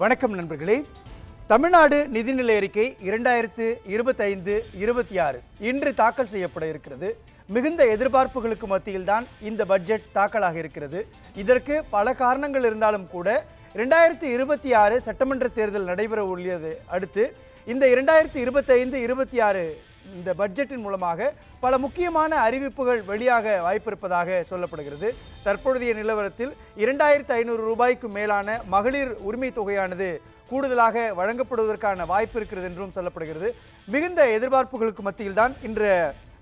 வணக்கம் நண்பர்களே. தமிழ்நாடு நிதிநிலை அறிக்கை 2025-26 இன்று தாக்கல் செய்யப்பட இருக்கிறது. மிகுந்த எதிர்பார்ப்புகளுக்கு மத்தியில்தான் இந்த பட்ஜெட் தாக்கலாக இருக்கிறது. இதற்கு பல காரணங்கள் இருந்தாலும் கூட 2026 சட்டமன்ற தேர்தல் நடைபெற உள்ளது. அடுத்து இந்த 2025-26 இந்த பட்ஜெட்டின் மூலமாக பல முக்கியமான அறிவிப்புகள் வெளியாக வாய்ப்பிருப்பதாக சொல்லப்படுகிறது. தற்பொழுதைய நிலவரத்தில் 2500 ரூபாய்க்கு மேலான மகளிர் உரிமை தொகையானது கூடுதலாக வழங்கப்படுவதற்கான வாய்ப்பு இருக்கிறது என்றும் சொல்லப்படுகிறது. மிகுந்த எதிர்பார்ப்புகளுக்கு மத்தியில் தான் இன்று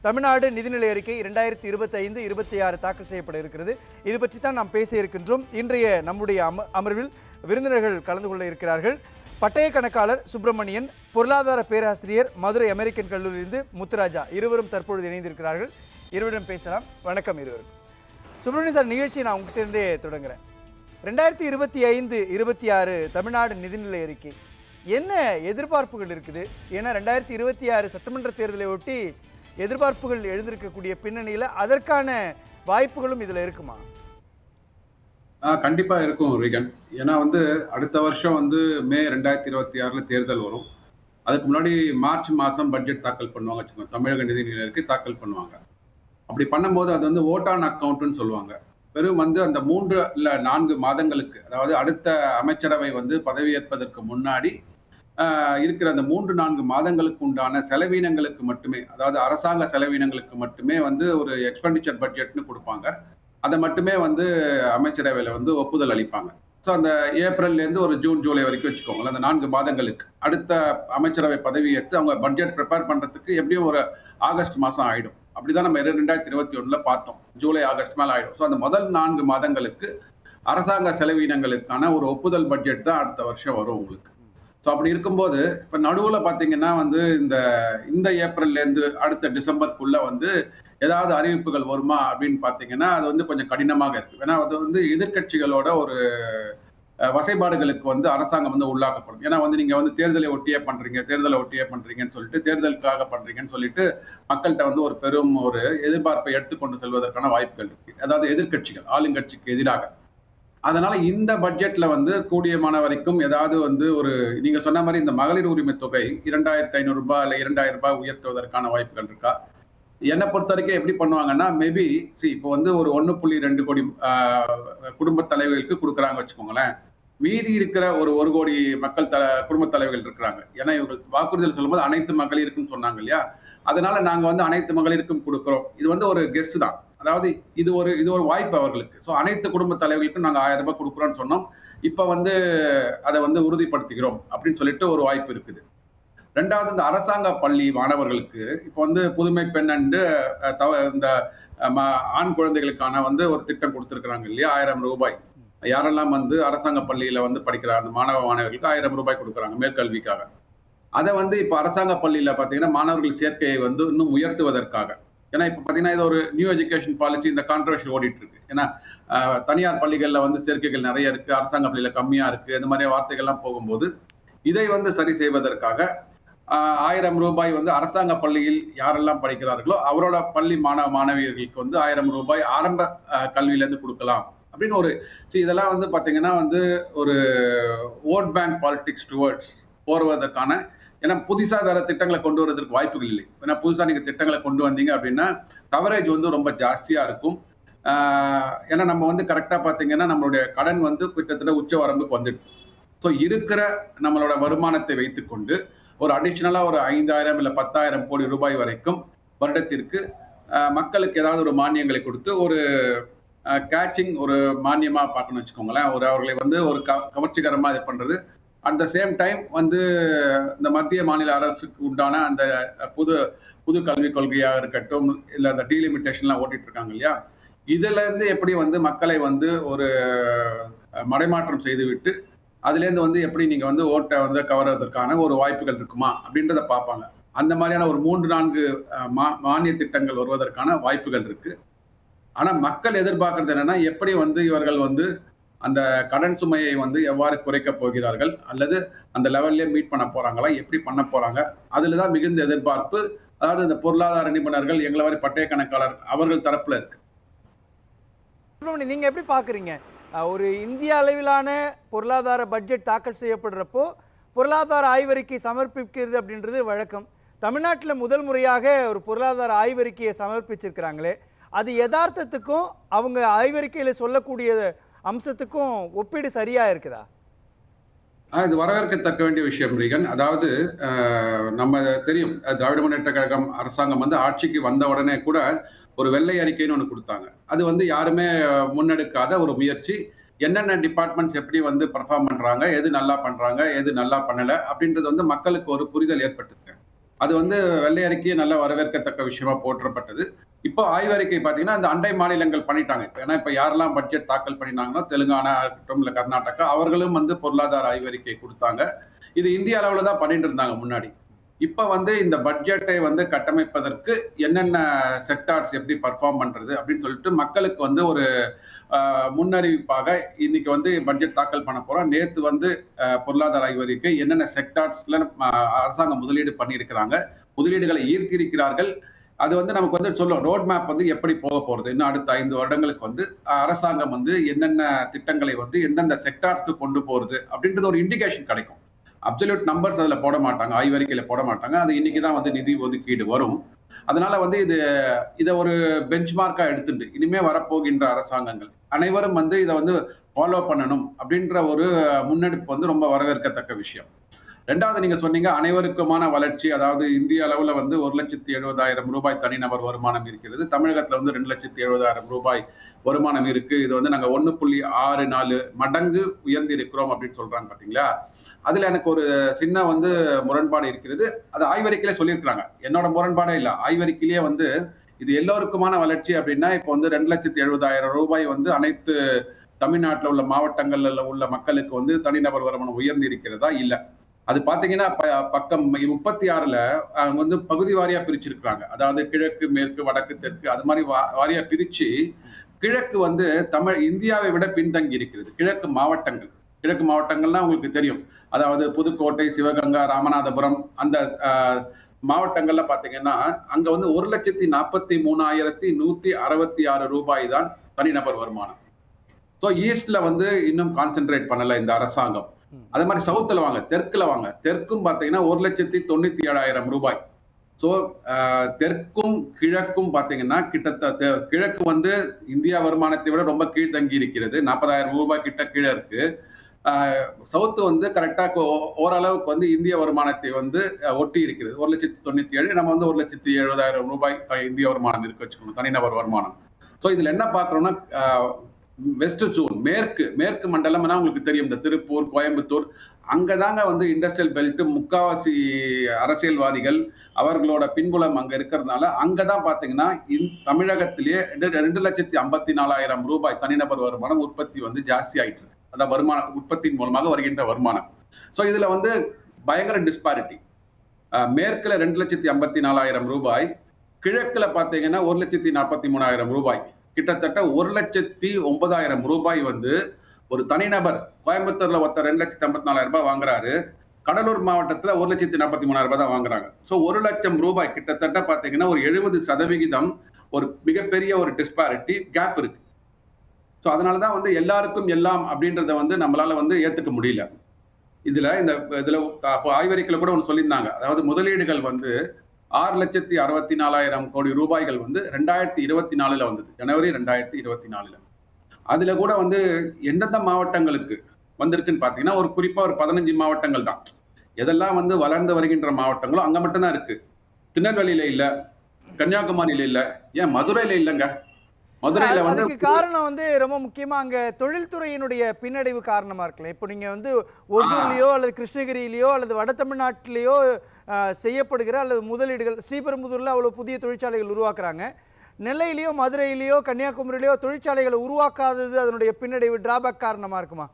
தமிழ்நாடு நிதிநிலை அறிக்கை 2025-26 தாக்கல் செய்யப்பட இருக்கிறது. இது பற்றி தான் நாம் பேச இருக்கின்றோம். இன்றைய நம்முடைய அமர்வில் விருந்தினர்கள் கலந்து கொள்ள இருக்கிறார்கள். பட்டய கணக்காளர் சுப்பிரமணியன், பொருளாதார பேராசிரியர் மதுரை அமெரிக்கன் கல்லூரியிலிருந்து முத்துராஜா, இருவரும் தற்பொழுது இணைந்திருக்கிறார்கள். இருவரிடம் பேசலாம். வணக்கம் இருவருக்கும். சுப்பிரமணியன் சார், நிகழ்ச்சியை நான் உங்ககிட்ட இருந்தே தொடங்குறேன். 2025-26 தமிழ்நாடு நிதிநிலை அறிக்கை என்ன எதிர்பார்ப்புகள் இருக்குது? ஏன்னா 2026 சட்டமன்ற தேர்தலை ஒட்டி எதிர்பார்ப்புகள் எழுந்திருக்கக்கூடிய பின்னணியில் அதற்கான வாய்ப்புகளும் இதில் இருக்குமா? கண்டிப்பா இருக்கும் ரிகன். ஏன்னா அடுத்த வருஷம் மே 2026 தேர்தல் வரும். அதுக்கு முன்னாடி மார்ச் மாசம் பட்ஜெட் தாக்கல் பண்ணுவாங்க. தமிழக நிதிநிலை அறிக்கை தாக்கல் பண்ணுவாங்க. அப்படி பண்ணும்போது அது ஓட் ஆன் அக்கவுண்ட்னு சொல்லுவாங்க. வெறும் அந்த 3 இல்ல 4 மாதங்களுக்கு, அதாவது அடுத்த அமைச்சரவை பதவியேற்பதற்கு முன்னாடி இருக்கிற அந்த 3-4 மாதங்களுக்கு உண்டான செலவினங்களுக்கு மட்டுமே, அதாவது அரசாங்க செலவினங்களுக்கு மட்டுமே ஒரு எக்ஸ்பெண்டிச்சர் பட்ஜெட்னு கொடுப்பாங்க. அதை மட்டுமே அமைச்சரவையில ஒப்புதல் அளிப்பாங்க. ஸோ அந்த ஏப்ரல்ல இருந்து ஒரு ஜூன் ஜூலை வரைக்கும் வச்சுக்கோங்களேன், அந்த 4 மாதங்களுக்கு அடுத்த அமைச்சரவை பதவியேற்று அவங்க பட்ஜெட் ப்ரிப்பேர் பண்றதுக்கு எப்படியும் ஒரு ஆகஸ்ட் மாசம் ஆயிடும். அப்படிதான் நம்ம 2021 பார்த்தோம். ஜூலை ஆகஸ்ட் மேல ஆயிடும். ஸோ அந்த முதல் 4 மாதங்களுக்கு அரசாங்க செலவினங்களுக்கான ஒரு ஒப்புதல் பட்ஜெட் தான் அடுத்த வருஷம் வரும் உங்களுக்கு. ஸோ அப்படி இருக்கும்போது இப்ப நடுவுல பாத்தீங்கன்னா இந்த ஏப்ரல்ல இருந்து அடுத்த டிசம்பருக்குள்ள ஏதாவது அறிவிப்புகள் வருமா அப்படின்னு பாத்தீங்கன்னா அது கொஞ்சம் கடினமாக இருக்கு. ஏன்னா அது எதிர்கட்சிகளோட ஒரு வசைபாடுகளுக்கு அரசாங்கம் உள்ளாக்கப்படும். ஏன்னா நீங்க தேர்தலை ஒட்டியே பண்றீங்கன்னு சொல்லிட்டு, தேர்தலுக்காக பண்றீங்கன்னு சொல்லிட்டு மக்கள்கிட்ட ஒரு பெரும் ஒரு எதிர்பார்ப்பை எடுத்துக்கொண்டு செல்வதற்கான வாய்ப்புகள் இருக்கு. அதாவது எதிர்கட்சிகள் ஆளுங்கட்சிக்கு எதிராக. அதனால இந்த பட்ஜெட்ல கூடியமான வரைக்கும் ஏதாவது ஒரு நீங்க சொன்ன மாதிரி இந்த மகளிர் உரிமை தொகை 2500 ரூபாய் இல்ல 2000 ரூபாய் உயர்த்துவதற்கான வாய்ப்புகள் இருக்கா? என்னை பொறுத்த வரைக்கும் எப்படி பண்ணுவாங்கன்னா, மேபி இப்போ ஒரு 1.2 கோடி குடும்ப தலைவர்களுக்கு கொடுக்குறாங்க வச்சுக்கோங்களேன். மீதி இருக்கிற ஒரு 1 கோடி மக்கள் குடும்ப தலைவர்கள் இருக்கிறாங்க. ஏன்னா இவங்க வாக்குறுதியில் சொல்லும்போது அனைத்து மகளிருக்கும் சொன்னாங்க இல்லையா? அதனால நாங்க அனைத்து மகளிருக்கும் கொடுக்குறோம். இது ஒரு கெஸ் தான். அதாவது இது ஒரு வாய்ப்பு அவர்களுக்கு. ஸோ அனைத்து குடும்ப தலைவர்களுக்கும் நாங்க 1000 ரூபாய் கொடுக்குறோம்னு சொன்னோம். இப்ப அதை உறுதிப்படுத்துகிறோம் அப்படின்னு சொல்லிட்டு ஒரு வாய்ப்பு இருக்குது. ரெண்டாவது, இந்த அரசாங்க பள்ளி மாணவர்களுக்கு இப்போ புதுமை பெண் அண்டு இந்த ஆண் குழந்தைகளுக்கான ஒரு திட்டம் கொடுத்துருக்காங்க இல்லையா? 1000 ரூபாய். யாரெல்லாம் அரசாங்க பள்ளியில படிக்கிற அந்த மாணவர்களுக்கு 1000 ரூபாய் கொடுக்குறாங்க மேற்கல்விக்காக. அதை இப்ப அரசாங்க பள்ளியில பாத்தீங்கன்னா மாணவர்கள் சேர்க்கையை இன்னும் உயர்த்துவதற்காக. ஏன்னா இப்ப பாத்தீங்கன்னா இது ஒரு நியூ எஜுகேஷன் பாலிசி, இந்த கான்ட்ரவர்ஷி ஓடிட்டு இருக்கு. ஏன்னா தனியார் பள்ளிகள்ல சேர்க்கைகள் நிறைய இருக்கு, அரசாங்க பள்ளியில கம்மியா இருக்கு, இந்த மாதிரி வார்த்தைகள்லாம் போகும்போது இதை சரி செய்வதற்காக 1000 ரூபாய் அரசாங்க பள்ளியில் யாரெல்லாம் படிக்கிறார்களோ அவரோட பள்ளி மாணவியர்களுக்கு 1000 ரூபாய் ஆரம்ப கல்வியில இருந்து கொடுக்கலாம் அப்படின்னு இதெல்லாம் பாத்தீங்கன்னா ஒரு ஓட் பேங்க் பாலிடிக்ஸ் டுவர்ட்ஸ் போடுவதற்கான. ஏன்னா புதுசா வேற திட்டங்களை கொண்டு வரதுக்கு வாய்ப்புகள் இல்லை. ஏன்னா புதுசா நீங்க திட்டங்களை கொண்டு வந்தீங்க அப்படின்னா கவரேஜ் ரொம்ப ஜாஸ்தியா இருக்கும். ஏன்னா நம்ம கரெக்டா பாத்தீங்கன்னா நம்மளுடைய கடன் கிட்டத்தட்ட உச்ச வரம்புக்கு வந்துடுது. ஸோ இருக்கிற நம்மளோட வருமானத்தை வைத்துக்கொண்டு ஒரு அடிஷனலா ஒரு 5000 இல்ல 10,000 கோடி ரூபாய் வரைக்கும் வருடத்திற்கு மக்களுக்கு ஏதாவது ஒரு மானியங்களை கொடுத்து ஒரு கேச்சிங் ஒரு மானியமா பார்க்கணும்னு வச்சுக்கோங்களேன். அவர்களை ஒரு கவர்ச்சிகரமா இது பண்றது. அட் த சேம் டைம் இந்த மத்திய மாநில அரசுக்கு உண்டான அந்த புது கல்விக் கொள்கையாக இருக்கட்டும், இல்ல அந்த டீலிமிட்டேஷன்லாம் ஓட்டிட்டு இருக்காங்க இல்லையா? இதுல இருந்து எப்படி மக்களை ஒரு மடைமாற்றம் செய்துவிட்டு அதுல இருந்து எப்படி நீங்க ஓட்டை கவர்வதற்கான ஒரு வாய்ப்புகள் இருக்குமா அப்படின்றத பார்ப்பாங்க. அந்த மாதிரியான ஒரு 3-4 மானிய திட்டங்கள் வருவதற்கான வாய்ப்புகள் இருக்கு. ஆனா மக்கள் எதிர்பார்க்கறது என்னன்னா, எப்படி இவர்கள் அந்த கடன் சுமையை எவ்வாறு குறைக்க போகிறார்கள், அல்லது அந்த லெவல்லே மீட் பண்ண போறாங்களா, எப்படி பண்ண போறாங்க, அதுலதான் மிகுந்த எதிர்பார்ப்பு. அதாவது இந்த பொருளாதார நிபுணர்கள், எங்களை மாதிரி பட்டய கணக்காளர் அவர்கள் தரப்புல இருக்கு. சுப்பிரமணி, நீங்க எப்படி பாக்குறீங்க? ஒரு இந்திய அளவிலான பொருளாதார பட்ஜெட் தாக்கல் செய்யப்படுறப்போ பொருளாதார ஆய்வறிக்கை சமர்ப்பிக்கிறது அப்படின்றது வழக்கம். தமிழ்நாட்டில் முதல் முறையாக ஒரு பொருளாதார ஆய்வறிக்கையை சமர்ப்பிச்சிருக்கிறாங்களே, அது யதார்த்தத்துக்கும் அவங்க ஆய்வறிக்கையில் சொல்லக்கூடிய அம்சத்துக்கும் ஒப்பீடு சரியா இருக்குதா? இது வரவேற்கத்தக்க வேண்டிய விஷயம் ரீகன். அதாவது நம்ம தெரியும், திராவிட முன்னேற்ற கழகம் அரசாங்கம் வந்து ஆட்சிக்கு வந்த உடனே கூட ஒரு வெள்ளை அறிக்கைன்னு ஒன்று கொடுத்தாங்க. அது வந்து யாருமே முன்னெடுக்காத ஒரு முயற்சி. என்னென்ன டிபார்ட்மெண்ட்ஸ் எப்படி வந்து பர்ஃபார்ம் பண்றாங்க, எது நல்லா பண்றாங்க, எது நல்லா பண்ணல அப்படின்றது வந்து மக்களுக்கு ஒரு புரிதல் ஏற்பட்டிருக்கு. அது வந்து வெள்ளை அறிக்கையை நல்ல வரவேற்கத்தக்க விஷயமா போற்றப்பட்டது. இப்போ ஆய்வறிக்கை பார்த்தீங்கன்னா அந்த அண்டை மாநிலங்கள் பண்ணிட்டாங்க. ஏன்னா இப்போ யாரெல்லாம் பட்ஜெட் தாக்கல் பண்ணினாங்களோ, தெலுங்கானா இருக்கட்டும் இல்லை கர்நாடகா, அவர்களும் வந்து பொருளாதார ஆய்வறிக்கை கொடுத்தாங்க. இது இந்திய அளவில் தான் பண்ணிட்டு இருந்தாங்க முன்னாடி. இப்ப வந்து இந்த பட்ஜெட்டை வந்து கட்டமைப்பதற்கு என்னென்ன செக்டார்ஸ் எப்படி பர்ஃபார்ம் பண்றது அப்படின்னு சொல்லிட்டு மக்களுக்கு வந்து ஒரு முன்னறிவிப்பாக இன்னைக்கு வந்து பட்ஜெட் தாக்கல் பண்ண போறோம். நேத்து வந்து பொருளாதார ஆய்வறிக்கை என்னென்ன செக்டார்ஸ்ல அரசாங்கம் முதலீடு பண்ணியிருக்கிறாங்க, முதலீடுகளை ஈர்த்திருக்கிறார்கள். அது வந்து நமக்கு வந்து சொல்லும் ரோட் மேப் வந்து எப்படி போக போறது, இன்னும் அடுத்த 5 வருடங்களுக்கு வந்து அரசாங்கம் வந்து என்னென்ன திட்டங்களை வந்து எந்தெந்த செக்டார்ஸ்க்கு கொண்டு போறது அப்படின்றது ஒரு இண்டிகேஷன் கிடைக்கும். அப்சல்யூட் நம்பர்ஸ் அதுல போட மாட்டாங்க, ஆய்வறிக்கையில போட மாட்டாங்க. அது இன்னைக்குதான் வந்து நிதி ஒதுக்கீடு வரும். அதனால வந்து இதை ஒரு பெஞ்ச்மார்க்கா எடுத்துட்டு இனிமே வரப்போகின்ற அரசாங்கங்கள் அனைவரும் வந்து இதை வந்து ஃபாலோ பண்ணணும் அப்படின்ற ஒரு முன்னெடுப்பு வந்து ரொம்ப வரவேற்கத்தக்க விஷயம். ரெண்டாவது, நீங்க சொன்னீங்க அனைவருக்குமான வளர்ச்சி. அதாவது இந்திய அளவுல வந்து 1,70,70,000 ரூபாய் தனிநபர் வருமானம் இருக்கிறது. தமிழகத்துல வந்து 2,70,000 ரூபாய் வருமானம் இருக்கு. இது வந்து நாங்க 1.64 மடங்கு உயர்ந்து இருக்கிறோம் அப்படின்னு சொல்றாங்க பாத்தீங்களா. அதுல எனக்கு ஒரு சின்ன வந்து முரண்பாடு இருக்கிறது. அது ஆய்வறிக்கையில சொல்லியிருக்கிறாங்க. என்னோட முரண்பாடே இல்லை. ஆய்வறிக்கையிலேயே வந்து இது எல்லோருக்குமான வளர்ச்சி அப்படின்னா இப்போ வந்து 2,70,000 ரூபாய் வந்து அனைத்து தமிழ்நாட்டில் உள்ள மாவட்டங்கள்ல உள்ள மக்களுக்கு வந்து தனிநபர் வருமானம் உயர்ந்து இருக்கிறதா? இல்லை. அது பாத்தீங்கன்னா பக்கம் 36ல வந்து பகுதி வாரியா பிரிச்சிருக்கிறாங்க. அதாவது கிழக்கு, மேற்கு, வடக்கு, தெற்கு அது மாதிரி வாரியா பிரிச்சு கிழக்கு வந்து இந்தியாவை விட பின்தங்கி இருக்கிறது. கிழக்கு மாவட்டங்கள்னா உங்களுக்கு தெரியும். அதாவது புதுக்கோட்டை, சிவகங்கை, ராமநாதபுரம் அந்த மாவட்டங்கள்ல பாத்தீங்கன்னா அங்க வந்து 1,43,166 ரூபாய் தான் தனிநபர் வருமானம். ஸோ ஈஸ்ட்ல வந்து இன்னும் கான்சென்ட்ரேட் பண்ணல இந்த அரசாங்கம். அதே மாதிரி சவுத்துல வாங்க, தெற்குல வாங்க. தெற்கும் பாத்தீங்கன்னா 1,97,000 ரூபாய். ஸோ தெற்கும் கிழக்கும் பாத்தீங்கன்னா கிட்டத்தட்ட கிழக்கு வந்து இந்தியா வருமானத்தை விட ரொம்ப கீழ்த்தங்கி இருக்கிறது. 40,000 ரூபாய் கிட்ட கீழே இருக்கு. சவுத்து வந்து கரெக்டா ஓரளவுக்கு வந்து இந்திய வருமானத்தை வந்து ஒட்டி இருக்கிறது. 1,97,000, நம்ம வந்து 1,70,000 ரூபாய் இந்திய வருமானம் இருக்கு வச்சுக்கணும், தனிநபர் வருமானம். ஸோ இதுல என்ன பாக்குறோம்னா வெஸ்ட் ஜோன், மேற்கு மண்டலம் உங்களுக்கு தெரியும், இந்த திருப்பூர், கோயம்புத்தூர், அங்கதாங்க வந்து இண்டஸ்ட்ரியல் பெல்ட், முக்காவாசி அரசியல்வாதிகள் அவர்களோட பின்புலம் அங்க இருக்கிறதுனால அங்கதான் பாத்தீங்கன்னா தமிழகத்திலேயே 2,54,000 ரூபாய் தனிநபர் வருமானம் உற்பத்தி வந்து ஜாஸ்தி ஆயிட்டு இருக்கு. அதான் வருமான உற்பத்தியின் மூலமாக வருகின்ற வருமானம். சோ இதுல வந்து பயங்கர டிஸ்பாரிட்டி. மேற்குல 2,54,000 ரூபாய், கிழக்குல பாத்தீங்கன்னா 1,43,000 ரூபாய். கிட்டத்தட்ட 1,09,000 ரூபாய் வந்து ஒரு தனிநபர் கோயம்புத்தூர்ல ஒருத்தர் 2,54,000 ரூபாய் வாங்குறாரு. கடலூர் மாவட்டத்துல 1,43,000 ரூபாய் தான் வாங்குறாங்க. சோ 1,00,000 ரூபாய் கிட்டத்தட்ட பாத்தீங்கன்னா ஒரு 70% ஒரு மிகப்பெரிய ஒரு டிஸ்பாரிட்டி கேப் இருக்கு. சோ அதனாலதான் வந்து எல்லாருக்கும் எல்லாம் அப்படின்றத வந்து நம்மளால வந்து ஏத்துக்க முடியல. இதுல ஆய்வறிக்கையில கூட ஒண்ணு சொல்லியிருந்தாங்க. அதாவது முதலீடுகள் வந்து 6,64,000 கோடி ரூபாய்கள் வந்து 2024 வந்தது, ஜனவரி 2024. அதுல கூட வந்து எந்தெந்த மாவட்டங்களுக்கு வந்திருக்குன்னு பாத்தீங்கன்னா ஒரு குறிப்பா ஒரு 15 மாவட்டங்கள் தான். எதெல்லாம் வந்து வளர்ந்து வருகின்ற மாவட்டங்களோ அங்க மட்டும்தான் இருக்கு. திருநெல்வேலியில இல்ல, கன்னியாகுமரியில இல்ல, ஏன் மதுரையில இல்லைங்க. மதுரையில வந்து காரணம் வந்து ரொம்ப முக்கியமா அங்க தொழில்துறையினுடைய பின்னடைவு காரணமா இருக்கலாம். இப்போ நீங்க வந்து ஒசூர்லயோ அல்லது கிருஷ்ணகிரியிலயோ அல்லது வட தமிழ்நாட்டிலேயோ செய்யப்படுகிற அல்லது முதலீடுகள், ஸ்ரீபெரும்புதூர்ல அவ்வளவு புதிய தொழிற்சாலைகள் உருவாக்குறாங்க. நெல்லையிலயோ மதுரையிலயோ கன்னியாகுமரியிலயோ தொழிற்சாலைகளை உருவாக்காதது அதனுடைய பின்னடைவு டிராபேக் காரணமா இருக்குமா?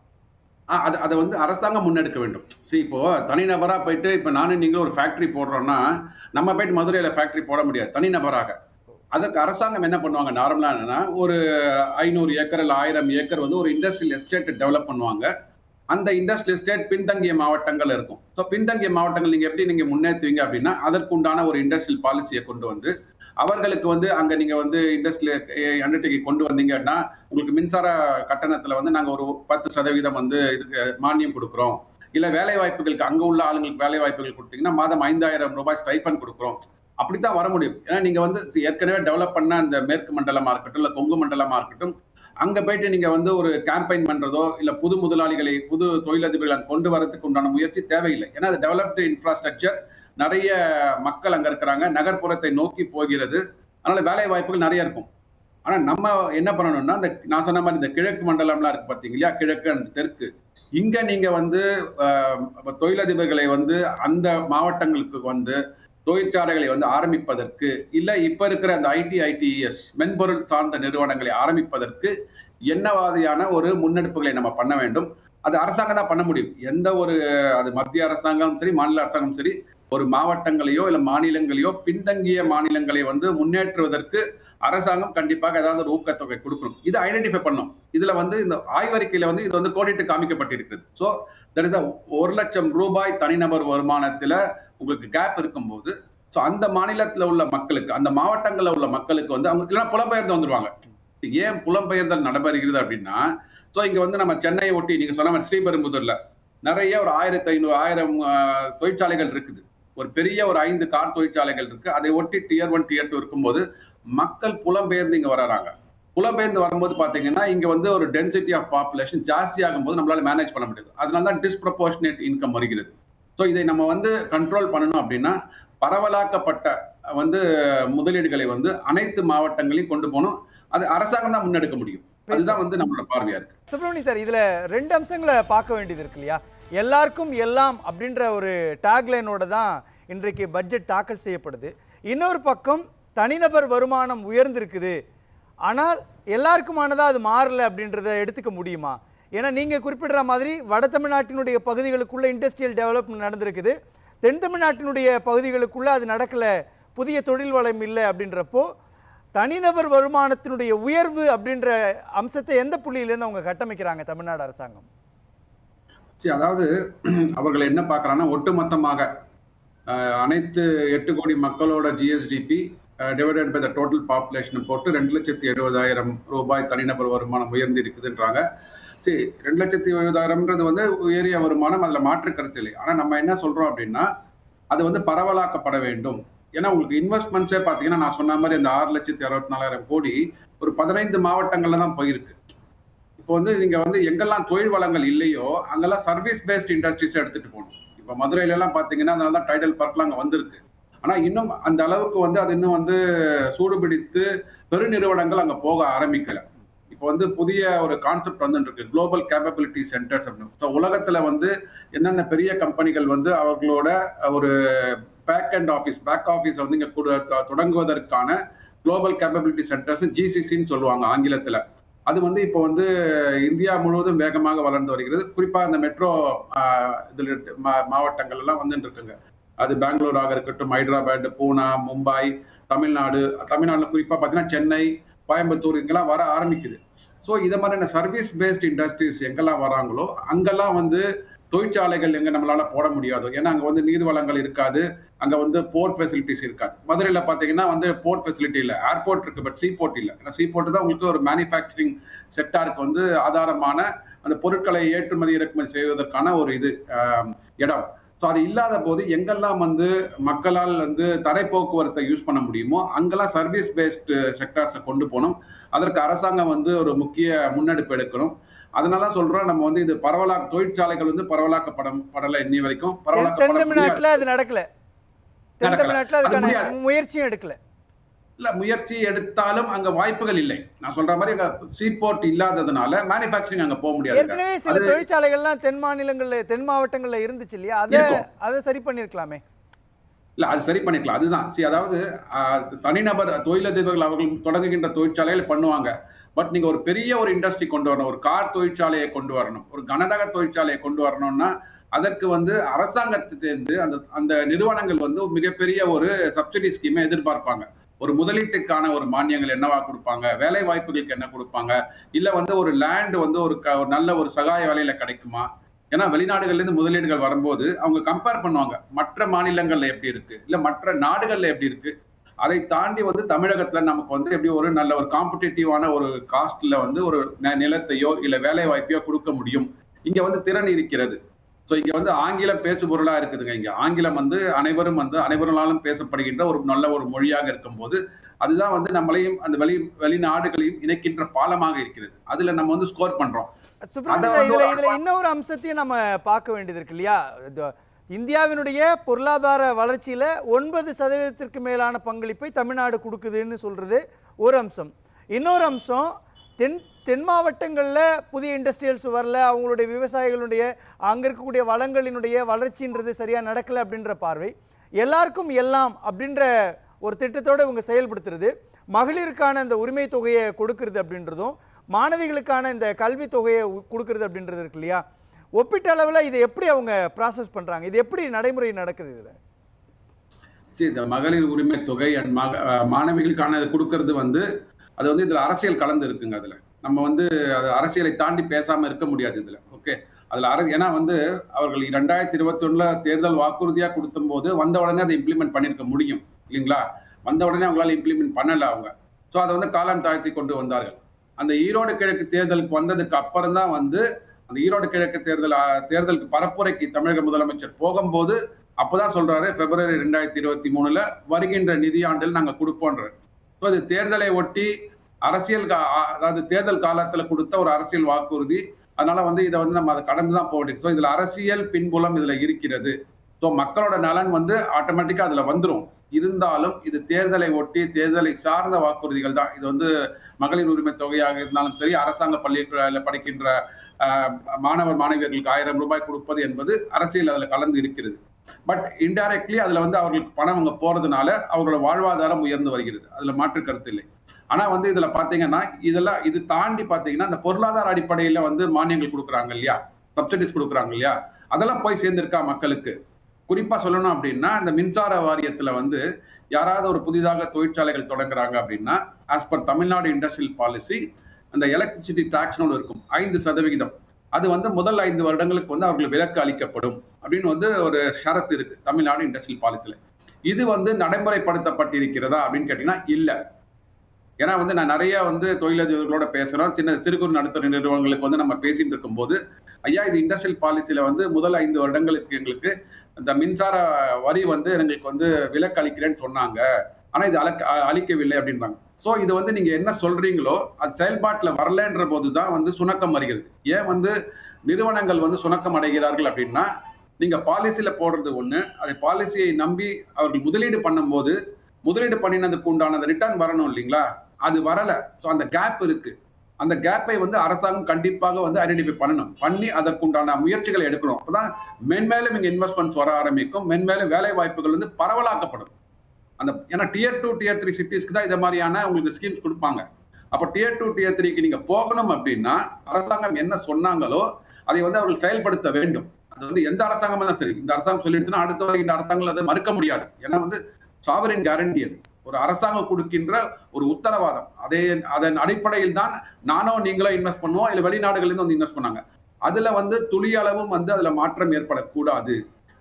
அதை வந்து அரசாங்கம் முன்னெடுக்க வேண்டும். சரி, இப்போ தனிநபரா போயிட்டு இப்ப நானும் நீங்களும் ஒரு ஃபேக்டரி போடுறோம்னா நம்ம போயிட்டு மதுரையில ஃபேக்டரி போட முடியாது தனிநபராக. அதுக்கு அரசாங்கம் என்ன பண்ணுவாங்க, நார்மலா என்னன்னா ஒரு 500 ஏக்கர் இல்ல 1000 ஏக்கர் வந்து ஒரு இண்டஸ்ட்ரியல் எஸ்டேட் டெவலப் பண்ணுவாங்க. அந்த இண்டஸ்ட்ரியல் எஸ்டேட் பின்தங்கிய மாவட்டங்கள் இருக்கும். ஸோ பின்தங்கிய மாவட்டங்கள் நீங்க எப்படி முன்னேற்றுவீங்க அப்படின்னா அதற்கு உண்டான ஒரு இண்டஸ்ட்ரியல் பாலிசியை கொண்டு வந்து அவர்களுக்கு வந்து அங்க நீங்க வந்து இண்டஸ்ட்ரியல் அண்டர்டேக்கிங் கொண்டு வந்தீங்கன்னா உங்களுக்கு மின்சார கட்டணத்துல வந்து நாங்க ஒரு 10% வந்து இதுக்கு மானியம் கொடுக்குறோம். இல்ல வேலை வாய்ப்புகளுக்கு அங்க உள்ள ஆளுங்களுக்கு வேலை வாய்ப்புகள் கொடுத்தீங்கன்னா மாதம் 5,000 ரூபாய் ஸ்டைஃபன் கொடுக்குறோம். அப்படித்தான் வர முடியும். ஏன்னா நீங்க வந்து ஏற்கனவே டெவலப் பண்ண அந்த மேற்கு மண்டலமா இருக்கட்டும், இல்ல கொங்கு மண்டலமா இருக்கட்டும், அங்க போயிட்டு நீங்க வந்து ஒரு கேம்பெயின் பண்றதோ, இல்ல புது முதலாளிகளை, புது தொழிலதிபர்களை கொண்டு வரதுக்கு உண்டான முயற்சி தேவையில்லை. ஏன்னா அது டெவலப்டு இன்ஃப்ராஸ்ட்ரக்சர், நிறைய மக்கள் அங்க இருக்கிறாங்க, நகர்ப்புறத்தை நோக்கி போகிறது. அதனால வேலை வாய்ப்புகள் நிறைய இருக்கும். ஆனா நம்ம என்ன பண்ணணும்னா, இந்த நான் சொன்ன மாதிரி இந்த கிழக்கு மண்டலம்லாம் இருக்கு பாத்தீங்க இல்லையா, கிழக்கு அண்ட் தெற்கு. இங்க நீங்க வந்து தொழிலதிபர்களை வந்து அந்த மாவட்டங்களுக்கு வந்து தொழிற்சாலைகளை வந்து ஆரம்பிப்பதற்கு, இல்ல இப்ப இருக்கிற அந்த ஐடிஎஸ் மென்பொருள் சார்ந்த நிறுவனங்களை ஆரம்பிப்பதற்கு என்ன மாதிரியான ஒரு முன்னெடுப்புகளை நம்ம பண்ண வேண்டும். அது அரசாங்கம் தான் பண்ண முடியும். எந்த ஒரு அது மத்திய அரசாங்கம் சரி, மாநில அரசாங்கம் சரி, ஒரு மாவட்டங்களையோ இல்ல மாநிலங்களையோ பின்தங்கிய மாநிலங்களை வந்து முன்னேற்றுவதற்கு அரசாங்கம் கண்டிப்பாக ஏதாவது ஒரு ஊக்கத்தொகை கொடுக்கணும். இதை ஐடென்டிஃபை பண்ணணும். இதுல வந்து இந்த ஆய்வறிக்கையில வந்து இது வந்து கோடிட்டு காமிக்கப்பட்டிருக்கிறது. ஸோ தட் இஸ் 1,00,000 ரூபாய் தனிநபர் வருமானத்துல உங்களுக்கு கேப் இருக்கும்போது, ஸோ அந்த மாநிலத்துல உள்ள மக்களுக்கு, அந்த மாவட்டங்கள்ல உள்ள மக்களுக்கு வந்து அவங்க இல்லைன்னா புலம்பெயர்ந்து வந்துருவாங்க. ஏன் புலம்பெயர்தல் நடைபெறுகிறது அப்படின்னா, ஸோ இங்க வந்து நம்ம சென்னையை ஒட்டி நீங்க சொன்ன மாதிரி ஸ்ரீபெரும்புதூர்ல நிறைய ஒரு 1,500 1000 தொழிற்சாலைகள் இருக்குது. ஒரு பெரிய ஒரு 5 கார் தொழிற்சாலைகள் இருக்கு. அதை ஒட்டி Tier 1 Tier 2 இருக்கும்போது மக்கள் புலம்பெயர்ந்து இங்க வர்றாங்க. புலம்பெயர்ந்து வரும்போது பாத்தீங்கன்னா இங்க வந்து ஒரு டென்சிட்டி ஆஃப் பாப்புலேஷன் ஜாஸ்தி ஆகும்போது நம்மளால மேனேஜ் பண்ண முடியாது. அதனால தான் டிஸ்ப்ரப்போர்ஷனேட் இன்கம் வருகிறது. ஸோ இதை நம்ம வந்து கண்ட்ரோல் பண்ணணும் அப்படின்னா பரவலாக்கப்பட்ட வந்து முதலீடுகளை வந்து அனைத்து மாவட்டங்களையும் கொண்டு போகணும். அது அரசாங்கம் தான் முன்னெடுக்க முடியும். அதுதான் வந்து நம்மளோட பார்வையா இருக்கு. சுப்பிரமணியன் சார், இதுல 2 அம்சங்களை பார்க்க வேண்டியது இருக்கு இல்லையா? எல்லாருக்கும் எல்லாம் அப்படின்ற ஒரு டேக்லைனோட தான் இன்றைக்கு பட்ஜெட் தாக்கல் செய்யப்படுது. இன்னொரு பக்கம் தனிநபர் வருமானம் உயர்ந்திருக்குது, ஆனால் எல்லாருக்குமானதா அது மாறல அப்படின்றத எடுத்துக்க முடியுமா? ஏன்னா நீங்க குறிப்பிடுற மாதிரி வட தமிழ்நாட்டினுடைய பகுதிகளுக்குள்ள இண்டஸ்ட்ரியல் டெவலப்மெண்ட் நடந்திருக்குது, தென் தமிழ்நாட்டினுடைய பகுதிகளுக்குள்ள அது நடக்கல, புதிய தொழில் வளம் இல்லை அப்படின்றப்போ தனிநபர் வருமானத்தினுடைய உயர்வு அப்படின்ற அம்சத்தை எந்த புள்ளியிலேருந்து அவங்க கட்டமைக்கிறாங்க தமிழ்நாடு அரசாங்கம்? அதாவது அவர்கள் என்ன பார்க்கறாங்கன்னா, ஒட்டுமொத்தமாக அனைத்து 8 கோடி மக்களோட GSDP divided by the total population போட்டு 2,70,000 ரூபாய் தனிநபர் வருமானம் உயர்ந்து இருக்குதுன்றாங்க. சரி, 2,70,000 வந்து உயரிய வருமானம், அதுல மாற்று கருத்து இல்லை. ஆனா நம்ம என்ன சொல்றோம் அப்படின்னா, அது வந்து பரவலாக்கப்பட வேண்டும். ஏன்னா உங்களுக்கு இன்வெஸ்ட்மெண்ட்ஸே பாத்தீங்கன்னா நான் சொன்ன மாதிரி அந்த 6,64,000 கோடி ஒரு 15 மாவட்டங்கள்ல தான் போயிருக்கு. இப்போ வந்து நீங்க வந்து எங்கெல்லாம் தொழில் வளங்கள் இல்லையோ அங்கெல்லாம் சர்வீஸ் பேஸ்ட் இண்டஸ்ட்ரீஸ் எடுத்துட்டு போகணும். இப்ப மதுரையில எல்லாம் பாத்தீங்கன்னா அதனாலதான் டைடல் பார்க்லாம் அங்க வந்திருக்கு. ஆனா இன்னும் அந்த அளவுக்கு வந்து அது இன்னும் வந்து சூடுபிடித்து பெருநிறுவனங்கள் அங்க போக ஆரம்பிக்கல. இப்போ வந்து புதிய ஒரு கான்செப்ட் வந்து இருக்கு, குளோபல் கேப்பபிலிட்டி சென்டர்ஸ் அப்படின்னு. ஸோ உலகத்துல வந்து என்னென்ன பெரிய கம்பெனிகள் வந்து அவர்களோட ஒரு பேக் ஆஃபீஸ் வந்து இங்க தொடங்குவதற்கான குளோபல் கேப்பபிலிட்டி சென்டர்ஸ் ஜிசிசின்னு சொல்லுவாங்க ஆங்கிலத்துல. அது வந்து இப்போ வந்து இந்தியா முழுவதும் வேகமாக வளர்ந்து வருகிறது. குறிப்பா இந்த மெட்ரோ இதுல மாவட்டங்கள் எல்லாம் வந்துட்டு இருக்குங்க. அது பெங்களூராக இருக்கட்டும், ஹைதராபாத், பூனா, மும்பை, தமிழ்நாடுல குறிப்பா பாத்தீங்கன்னா சென்னை, கோயம்புத்தூர் இங்கெல்லாம் வர ஆரம்பிக்குது. ஸோ இதை மாதிரியான சர்வீஸ் பேஸ்ட் இண்டஸ்ட்ரீஸ் எங்கெல்லாம் வராங்களோ அங்கெல்லாம் வந்து தொழிற்சாலைகள் எங்க நம்மளால போட முடியாது. ஏன்னா அங்க வந்து நீர் வளங்கள் இருக்காது, அங்க வந்து போர்ட் ஃபெசிலிட்டிஸ் இருக்காது. மதுரையில பாத்தீங்கன்னா வந்து போர்ட் ஃபெசிலிட்டி இல்ல, ஏர்போர்ட் இருக்கு, பட் சீபோர்ட் இல்ல. ஏன்னா சீபோர்ட் தான் உங்களுக்கு ஒரு மேனுஃபேக்சரிங் செக்டாருக்கு வந்து ஆதாரமான அந்த பொருட்களை ஏற்றுமதி இறக்குமதி செய்வதற்கான ஒரு இது இடம். ஸோ அது இல்லாத போது எங்கெல்லாம் வந்து மக்களால் வந்து தரை போக்குவரத்தை யூஸ் பண்ண முடியுமோ அங்கெல்லாம் சர்வீஸ் பேஸ்ட் செக்டார்ஸை கொண்டு போகணும். அதற்கு அரசாங்கம் வந்து ஒரு முக்கிய முன்னெடுப்பு எடுக்கணும். அதனால சொல்றோம் நம்ம வந்து இது தொழிற்சாலைகள் வந்து பரவலாக்கப்படல இன்னி வரைக்கும். தென் தமிழ்நாட்டுல அது நடக்கல, தென் தமிழ்நாட்டுல அதுக்கான முயற்சியும் எடுக்கல. இல்ல, முயற்சி எடுத்தாலும் அங்க வாய்ப்புகள் இல்லை. நான் சொல்ற மாதிரி அங்க சீபோர்ட் இல்லாததுனால மேனுஃபேக்சரிங் அங்க போக முடியாது. ஏற்கனவே சில தொழிற்சாலைகள்லாம் தென் மாவட்டங்கள்ல இருந்துச்சு இல்லையா? அதை சரி பண்ணிருக்கலாமே. இல்ல, அது சரி பண்ணிக்கலாம். அதுதான் அதாவது தனிநபர் தொழிலதிபர்கள் அவர்கள் தொடங்குகின்ற தொழிற்சாலைகள் பண்ணுவாங்க. பட் நீங்க ஒரு பெரிய ஒரு இண்டஸ்ட்ரி கொண்டு வரணும், ஒரு கார் தொழிற்சாலையை கொண்டு வரணும், ஒரு கனரக தொழிற்சாலையை கொண்டு வரணும்னா அதற்கு வந்து அரசாங்கத்திலிருந்து அந்த நிறுவனங்கள் வந்து மிகப்பெரிய ஒரு சப்சிடி ஸ்கீமை எதிர்பார்ப்பாங்க. ஒரு முதலீட்டுக்கான ஒரு மானியங்கள் என்னவா கொடுப்பாங்க, வேலை வாய்ப்புகளுக்கு என்ன கொடுப்பாங்க, இல்ல வந்து ஒரு லேண்ட் வந்து ஒரு நல்ல ஒரு சகாய வேலையில கிடைக்குமா. ஏன்னா வெளிநாடுகள்ல இருந்து முதலீடுகள் வரும்போது அவங்க கம்பேர் பண்ணுவாங்க, மற்ற மாநிலங்கள்ல எப்படி இருக்கு, இல்ல மற்ற நாடுகள்ல எப்படி இருக்கு, அதை தாண்டி வந்து தமிழகத்துல நமக்கு வந்து எப்படி ஒரு நல்ல ஒரு காம்படிட்டிவான ஒரு காஸ்ட்ல வந்து ஒரு நிலத்தையோ இல்ல வேலை வாய்ப்பையோ கொடுக்க முடியும். இங்க வந்து திறன் இருக்கிறது. ஸோ இங்க வந்து ஆங்கிலம் பேசு பொருளா இருக்குதுங்க. இங்க ஆங்கிலம் வந்து அனைவராலும் பேசப்படுகின்ற ஒரு நல்ல ஒரு மொழியாக இருக்கும்போது அதுதான் வந்து நம்மளையும் அந்த வெளிநாடுகளையும் இணைக்கின்ற பாலமாக இருக்கிறது. அதுல நம்ம வந்து ஸ்கோர் பண்றோம். இதுல இன்னொரு அம்சத்தையும் நம்ம பார்க்க வேண்டியது இருக்கு இல்லையா? இந்தியாவினுடைய பொருளாதார வளர்ச்சியில 9% மேலான பங்களிப்பை தமிழ்நாடு கொடுக்குதுன்னு சொல்றது ஒரு அம்சம். இன்னொரு அம்சம், தென் மாவட்டங்களில் புதிய இண்டஸ்ட்ரியல்ஸ் வரல, அவங்களுடைய விவசாயிகளுடைய அங்கே இருக்கக்கூடிய வளங்களினுடைய வளர்ச்சின்றது சரியாக நடக்கலை அப்படின்ற பார்வை. எல்லாருக்கும் எல்லாம் அப்படின்ற ஒரு திட்டத்தோடு இவங்க செயல்படுத்துறது, மகளிருக்கான இந்த உரிமை தொகையை கொடுக்கறது அப்படின்றதும், மாணவிகளுக்கான இந்த கல்வி தொகையை கொடுக்கறது அப்படின்றது இருக்கு இல்லையா? ஒப்பிட்ட அளவில் இதை எப்படி அவங்க ப்ராசஸ் பண்ணுறாங்க? இது எப்படி நடைமுறை நடக்குது? இதில் இந்த மகளிர் உரிமை தொகை அண்ட் மாணவிகளுக்கான கொடுக்கறது வந்து அது வந்து இதில் அரசியல் கலந்து இருக்குங்க. அதில் நம்ம வந்து அது அரசியலை தாண்டி பேசாமல் இருக்க முடியாது இதில். ஓகே, அதில் ஏன்னா வந்து அவர்கள் 2021 தேர்தல் வாக்குறுதியாக கொடுத்தும் போது வந்த உடனே அதை இம்ப்ளிமெண்ட் பண்ணியிருக்க முடியும் இல்லைங்களா? வந்த உடனே அவங்களால இம்ப்ளிமெண்ட் பண்ணலை அவங்க. ஸோ அதை வந்து காலம் தாழ்த்தி கொண்டு வந்தார்கள். அந்த ஈரோடு கிழக்கு தேர்தலுக்கு வந்ததுக்கு அப்புறம் தான் வந்து அந்த ஈரோடு கிழக்கு தேர்தலுக்கு பரப்புரைக்கு தமிழக முதலமைச்சர் போகும்போது அப்போதான் சொல்றாரு, February 2023 வருகின்ற நிதியாண்டில் நாங்கள் கொடுப்போன்றார். ஸோ அது தேர்தலை ஒட்டி அதாவது தேர்தல் காலத்துல கொடுத்த ஒரு அரசியல் வாக்குறுதி. அதனால வந்து இதை வந்து நம்ம அதை கடந்துதான் போக வேண்டியது. ஸோ இதுல அரசியல் பின்புலம் இதுல இருக்கிறது. ஸோ மக்களோட நலன் வந்து ஆட்டோமேட்டிக்கா அதுல வந்துடும். இருந்தாலும் இது தேர்தலை ஒட்டி தேர்தலை சார்ந்த வாக்குறுதிகள் தான். இது வந்து மகளிர் உரிமை தொகையாக இருந்தாலும் சரி, அரசாங்க பள்ளிகளில் படிக்கின்ற மாணவர் மாணவியர்களுக்கு 1000 ரூபாய் கொடுப்பது என்பது அரசியல் அதுல கலந்து இருக்கிறது. பட் இன்டைரக்ட்லி அதுல வந்து அவர்களுக்கு பணம் அங்க போறதுனால அவர்களோட வாழ்வாதாரம் உயர்ந்து வருகிறது. அதுல மாற்று கருத்து இல்லை. ஆனா வந்து இதுல பாத்தீங்கன்னா இது தாண்டி பாத்தீங்கன்னா இந்த பொருளாதார அடிப்படையில வந்து மானியங்கள் கொடுக்குறாங்க இல்லையா, சப்சிடிஸ் கொடுக்குறாங்க இல்லையா, அதெல்லாம் போய் சேர்ந்திருக்கா மக்களுக்கு? குறிப்பா சொல்லணும் அப்படின்னா, இந்த மின்சார வாரியத்துல வந்து யாராவது ஒரு புதிதாக தொழிற்சாலைகள் தொடங்குறாங்க அப்படின்னா, as per Tamil Nadu industrial policy அந்த எலக்ட்ரிசிட்டி டாக்ஸ்னு இருக்கும் 5%. அது வந்து முதல் 5 வருடங்களுக்கு வந்து அவர்களுக்கு விலக்கு அளிக்கப்படும் அப்படின்னு வந்து ஒரு ஷரத்து இருக்கு தமிழ்நாடு இண்டஸ்ட்ரியல் பாலிசியில. இது வந்து நடைமுறைப்படுத்தப்பட்டிருக்கிறதா அப்படின்னு கேட்டீங்கன்னா இல்ல. ஏன்னா வந்து நான் நிறைய வந்து தொழிலதிபர்களோட பேசுறோம், சிறு குறு நடுத்தர நிறுவனங்களுக்கு வந்து நம்ம பேசிட்டு இருக்கும் போது, ஐயா இது இண்டஸ்ட்ரியல் பாலிசியில வந்து முதல் 5 வருடங்களுக்கு எங்களுக்கு இந்த மின்சார வரி வந்து எங்களுக்கு வந்து விலக்கு அளிக்கிறேன்னு சொன்னாங்க, ஆனா இது அளிக்கவில்லை அப்படின்றாங்க. ஸோ இது வந்து நீங்க என்ன சொல்றீங்களோ அது செயல்பாட்டில் வரலன்ற போதுதான் வந்து சுணக்கம் வருகிறது. ஏன் வந்து நிறுவனங்கள் வந்து சுணக்கம் அடைகிறார்கள் அப்படின்னா, நீங்க பாலிசியில போடுறது ஒண்ணு, அதை பாலிசியை நம்பி அவர்கள் முதலீடு பண்ணும்போது முதலீடு பண்ணினதுக்கு உண்டான ரிட்டர்ன் வரணும் இல்லைங்களா? அது வரல. ஸோ அந்த கேப் இருக்கு. அந்த கேப்பை வந்து அரசாங்கம் கண்டிப்பாக வந்து ஐடென்டிஃபை பண்ணி அதற்குண்டான முயற்சிகளை எடுக்கணும். அப்பதான் மென்மேலும் இங்க இன்வெஸ்ட்மெண்ட்ஸ் வர ஆரம்பிக்கும், மென்மேலும் வேலை வாய்ப்புகள் வந்து பரவலாக்கப்படும். ஏன்னா Tier 2 Tier 3 சிட்டிஸ்க்கு தான் இதை மாதிரியான உங்களுக்கு ஸ்கீம்ஸ் கொடுப்பாங்க. அப்போ Tier 2 Tier 3க்கு நீங்க போகணும் அப்படின்னா அரசாங்கம் என்ன சொன்னாங்களோ அதை வந்து அவர்கள் செயல்படுத்த வேண்டும். அது வந்து எந்த அரசாங்கமா தான் சரி, இந்த அரசாங்கம் சொல்லிடுச்சுன்னா அடுத்த வரை இந்த அரசாங்கம் அதை மறுக்க முடியாது. ஏன்னா வந்து சாவரின் கேரண்டி அது, ஒரு அரசாங்கம் கொடுக்கின்ற ஒரு உத்தரவாதம். அதன் அடிப்படையில் தான் நானோ நீங்களோ இன்வெஸ்ட் பண்ணுவோம், இல்ல வெளிநாடுகளிலிருந்து வந்து இன்வெஸ்ட் பண்ணாங்க. அதுல வந்து துளி அளவும் வந்து அதுல மாற்றம் ஏற்படக்கூடாது.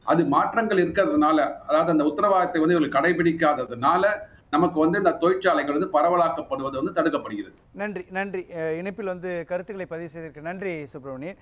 அது மாற்றங்கள் இருக்கிறதுனால, அதாவது அந்த உத்தரவாதத்தை வந்து இவர்கள் கடைபிடிக்காததுனால நமக்கு வந்து இந்த தொழிற்சாலைகள் வந்து பரவலாக்கப்படுவது வந்து தடுக்கப்படுகிறது. நன்றி. இணைப்பில் வந்து கருத்துக்களை பதிவு செய்திருக்க நன்றி சுப்பிரமணியன்.